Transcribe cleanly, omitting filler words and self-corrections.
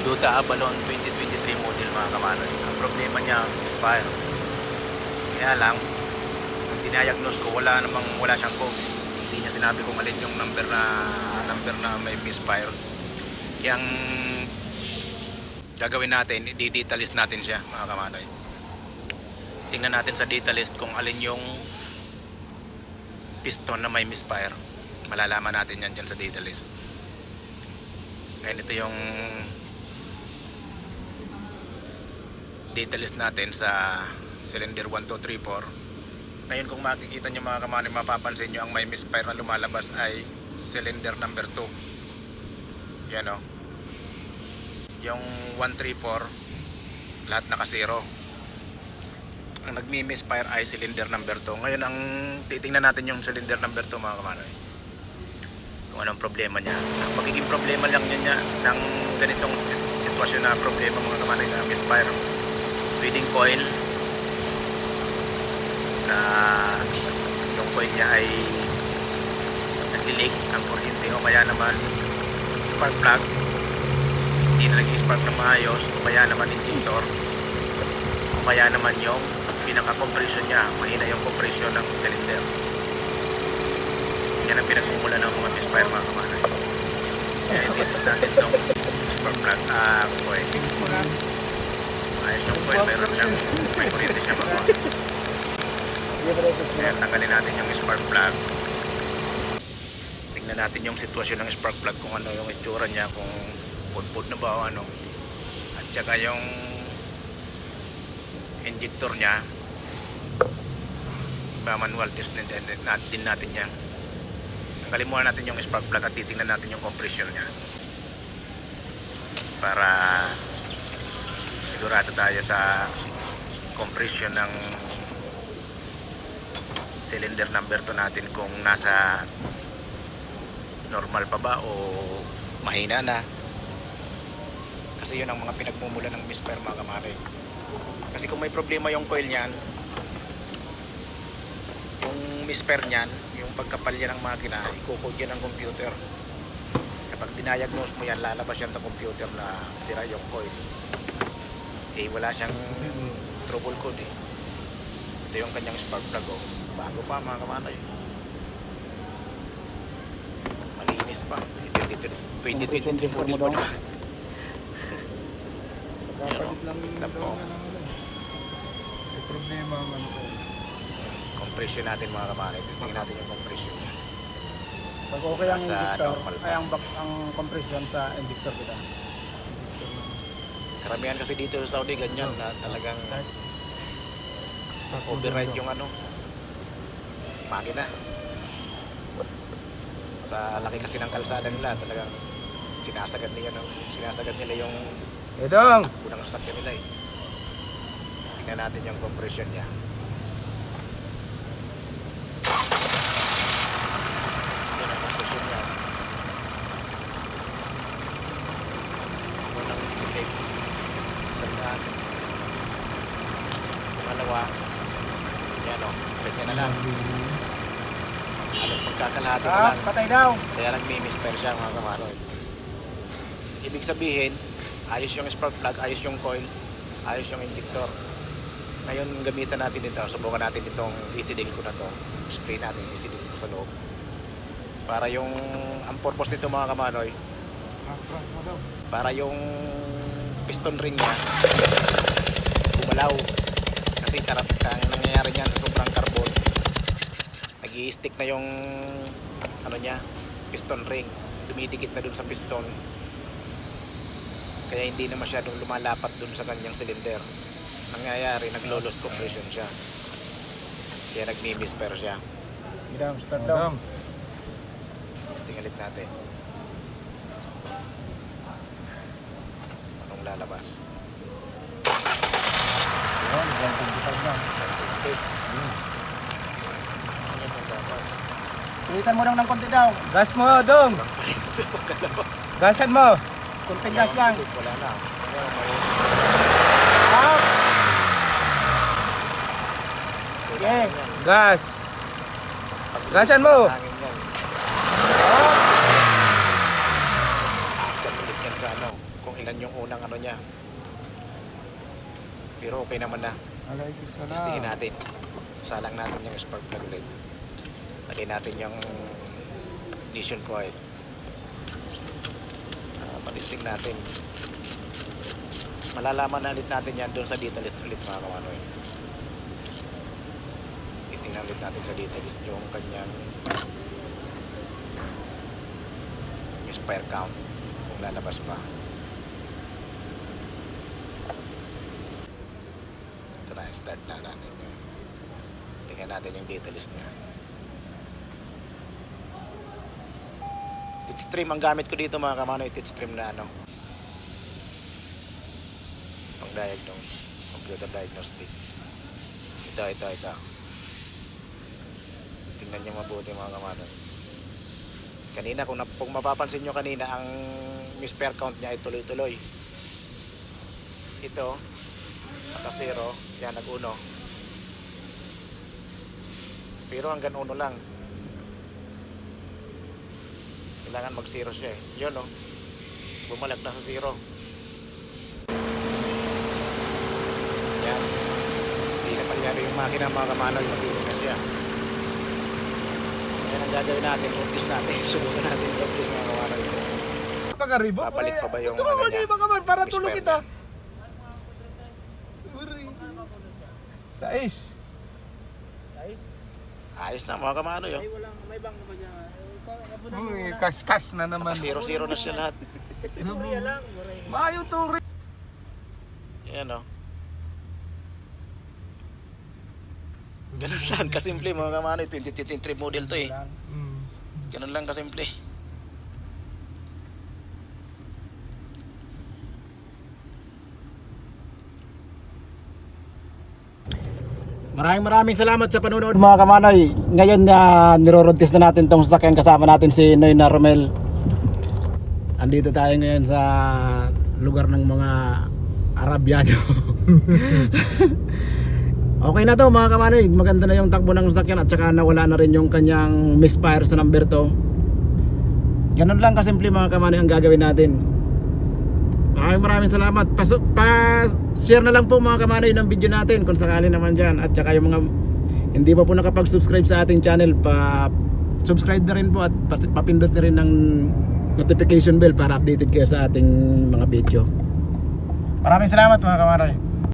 Toyota Avalon 2023 model mga kamanoy. Ang problema niya, expire. Kaya lang, nung diniagnose ko, wala siyang code. Hindi niya sinabi kung alin yung number na may misfire. Kaya ang gagawin natin, i-data list natin siya mga kamanoy. Tingnan natin sa data list kung alin yung piston na may misfire. Malalaman natin yan dyan sa data list. Ngayon ito yung data list natin sa cylinder 1, 2, 3, 4. Ngayon kung makikita nyo mga kamanoy, mapapansin nyo ang may misfire na lumalabas ay cylinder number 2. Yan o. Yung 1, 3, 4 lahat naka-zero. Ang nagmi-misfire ay cylinder number 2. Ngayon ang titingnan natin yung cylinder number 2 mga kamanoy, kung anong problema niya. Ang magiging problema lang niya ng ganitong sitwasyon na problema mga kamanoy na misfire, feeding coil na yung coil niya ay nagli-leak ang kuryente, o kaya naman spark plug hindi na nag-spark na maayos, o kaya naman injector, o kaya naman yung pinaka-compression niya, mahina yung compression ng cylinder. Yan ang pinagmumula ng mga misfire mga kamanoy. Kaya i-test natin itong spark plug coil. Ayos yung coil, may kuryente siya magawa. Kaya tanggalin natin yung spark plug. Tingnan natin yung sitwasyon ng spark plug, kung ano yung itsura niya, kung pudpud na ba o ano. At saka yung injector niya, manual test din natin yan. Tanggalin muna natin yung spark plug at titingnan natin yung compression niya para sigurado tayo sa compression ng cylinder number 2 natin, kung nasa normal pa ba o mahina na. Kasi yun ang mga pinagmumula ng misfire mga kamanoy. Kasi kung may problema yung coil niyan, yung misfire niyan, yung pagkapal yan ng makina, i-code yan ng computer. Kapag diniagnose mo yan, lalabas yan sa computer na sira yung coil. Eh wala siyang trouble code eh. Ito yung kanyang spark plug oh. Bago pa mga kamanoy, malinis pa. 2023 model pa naman. Kapalit lang yung Tapo. May problema ang ano ko. Compression natin mga kamanoy. Testing natin yung compression niya. Pag okay ang Nasa injector, normal pa. ay ang compression sa injector kita. Karamihan kasi dito sa Saudi ganyan na talagang override yung ano, makina. Sa laki kasi ng kalsada nila, talagang sinasagad nila yung Edong! unang sasakyan nila eh. Tingnan natin yung compression niya. Yan ang compression niya. Unang intake, isang daan. Pangalawa, yan o, ganyan na lang. Halos magkakalahati na lang. Patay daw! Kaya nagmi-misfire siya mga kamanoy. Ibig sabihin, ayos yung spark plug, ayos yung coil, ayos yung injector. Ngayon gamitan natin ito, subukan natin itong ECDL ko na to. Spray natin ECDL ko sa loob. Para yung, ang purpose nito mga kamanoy, para yung piston ring niya gumalaw. Kasi ang nangyayari niyan sa sobrang carbon, nag-i-stick na yung ano niya, piston ring, dumidikit na dun sa piston, kaya hindi na masyadong lumalapat dun sa kanyang cylinder. Nangyayari, naglo-loss compression siya, kaya nagmi-misfire siya. Idam, start daw. Testing ulit natin anong lalabas. Yun, 125 na. Okay. Ano yung dapat? Tulitan mo lang ng konti daw. Gas mo, Dong! Gasan mo! Konti gas lang. Wala na. Up! Sige, gas! Gasan mo! Hangin yan. Up! Kapalit yan sa ano. Kung Tingnan yung unang ano niya. Pero okay naman na. Testingin natin. Salang natin yung spark plug ulit. Lagay natin yung ignition coil. Patesting natin. Malalaman na ulit natin yan doon sa detailist ulit mga kamanoy. Titingnan ulit natin sa detailist yung kanyang misfire count kung lalabas pa. Ito na, start na natin. Tingnan natin yung detailist niya. Teach stream ang gamit ko dito mga kamanoy, teach stream na ano, pang diagnose, computer diagnostic. Ito. Tingnan niyo mabuti mga kamanoy. Kanina kung mapapansin nyo kanina, ang misfire count niya ay tuloy-tuloy. Ito naka 0, yan nag-1. Pero hanggang 1 lang. Kailangan mag-0 siya eh. Yun o. Bumalag na sa 0. Yan. Hindi na pangyari yung makina mga kamanoy. Mabilis na siya. Yan ang gagawin natin. Practice natin. Subukan natin. Practice mga kamanoy. Pagkaribo. Papalit pa ba yung ito ano ano niya? ka man para tulog Misfire kita. niya. Sais. Ayos na mga kamanoy. Oh. May bang naman niya. Cash na naman. 0-0 na siya lahat. Tutorial lang. Maayo to rin. Yan o. Ganun lang kasimple mga kamanoy. 2023 model to eh. Ganun lang kasimple. Maraming salamat sa panonood mga kamanoy. Ngayon niro-road test na natin tong sasakyan, kasama natin si Noy na Romel. Andito tayo ngayon sa lugar ng mga Arabyano. Okay na to mga kamanoy. Maganda na yung takbo ng sasakyan at saka nawala na rin yung kanyang misfire sa number 2. Ganun lang kasimple mga kamanoy ang gagawin natin. Maraming salamat. Pa-share na lang po mga kamanoy ng video natin kung sakali naman dyan. At saka yung mga hindi pa po nakapag-subscribe sa ating channel, pa-subscribe na rin po at papindot na rin ng notification bell para updated kayo sa ating mga video. Maraming salamat mga kamanoy.